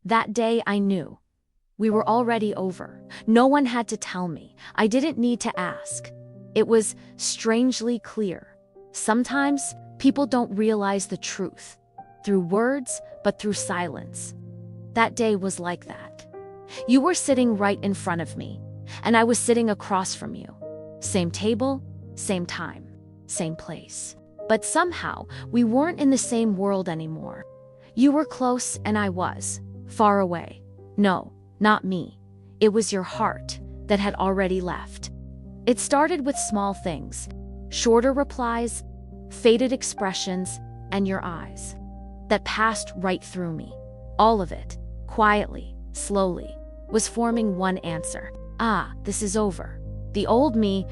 That day I knew. We were already over. No one had to tell me. I didn't need to ask. It was strangely clear. Sometimes people don't realize the truth through words, but through silence. That day was like that. You were sitting right in front of me, and I was sitting across from you. Same table, same time, same place. But somehow, we weren't in the same world anymore. You were close and I was far away. No, not me. It was your heart that had already left. It started with small things, shorter replies, faded expressions, and your eyes that passed right through me. All of it, quietly, slowly, was forming one answer. Ah, this is over. The old me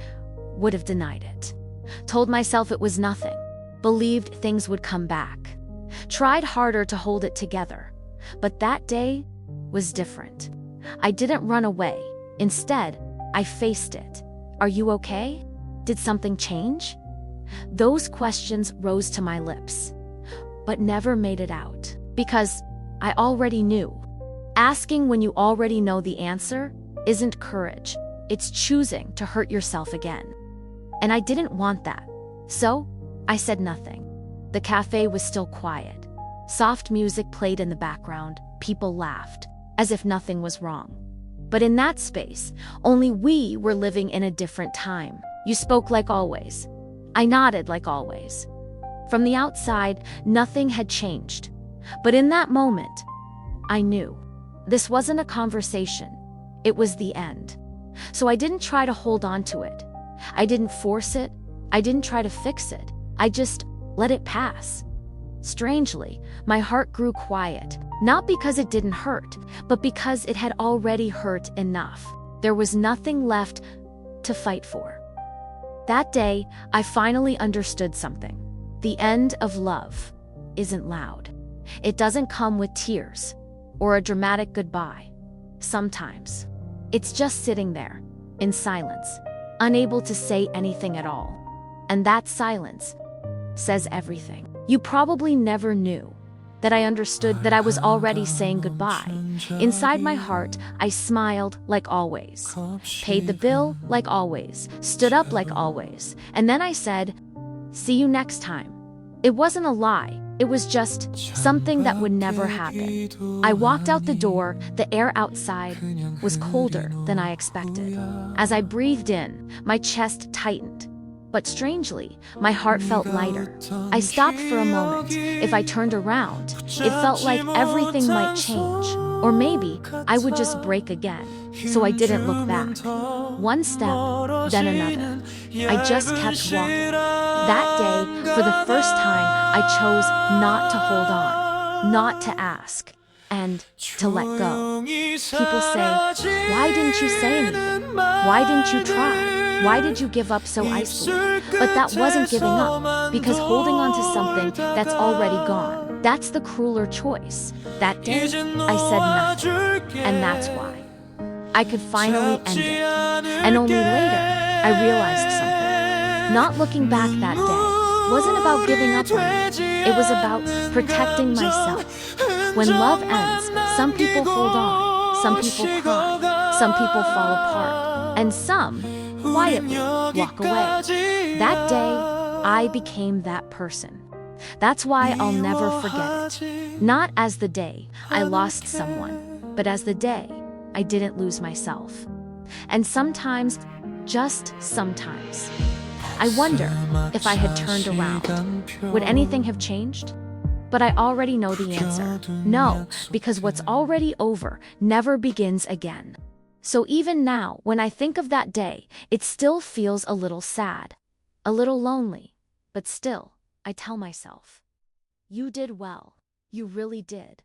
would have denied it. Told myself it was nothing. Believed things would come back. Tried harder to hold it together. But that day was different. I didn't run away. Instead, I faced it. Are you okay? Did something change? Those questions rose to my lips, but never made it out. Because I already knew. Asking when you already know the answer isn't courage. It's choosing to hurt yourself again. And I didn't want that. So, I said nothing. The cafe was still quiet. Soft music played in the background. People laughed, as if nothing was wrong. But in that space, only we were living in a different time. You spoke like always. I nodded like always. From the outside, nothing had changed. But in that moment, I knew. This wasn't a conversation. It was the end. So I didn't try to hold on to it. I didn't force it. I didn't try to fix it. I just let it pass. Strangely, my heart grew quiet, not because it didn't hurt, but because it had already hurt enough. There was nothing left to fight for. That day, I finally understood something. The end of love isn't loud. It doesn't come with tears or a dramatic goodbye. Sometimes, it's just sitting there, in silence, unable to say anything at all. And that silence says everything. You probably never knew that I understood that I was already saying goodbye. Inside my heart, I smiled like always, paid the bill like always, stood up like always, and then I said, "See you next time." It wasn't a lie. It was just something that would never happen. I walked out the door. The air outside was colder than I expected. As I breathed in, my chest tightened. But strangely, my heart felt lighter. I stopped for a moment. If I turned around, it felt like everything might change. Or maybe I would just break again. So I didn't look back. One step, then another. I just kept walking. That day, for the first time, I chose not to hold on, not to ask, and to let go. People say, "Why didn't you say anything? Why didn't you try? Why did you give up so easily?" But that wasn't giving up, because holding on to something that's already gone, that's the crueler choice. That day, I said nothing, and that's why. I could finally end it. And only later, I realized something. Not looking back that day wasn't about giving up on me. It was about protecting myself. When love ends, some people hold on, some people cry, some people fall apart, and some quietly walk away. That day, I became that person. That's why I'll never forget it. Not as the day I lost someone, but as the day I didn't lose myself. And sometimes, just sometimes, I wonder if I had turned around, would anything have changed? But I already know the answer. No, because what's already over never begins again. So even now, when I think of that day, it still feels a little sad, a little lonely, but still, I tell myself, you did well. You really did.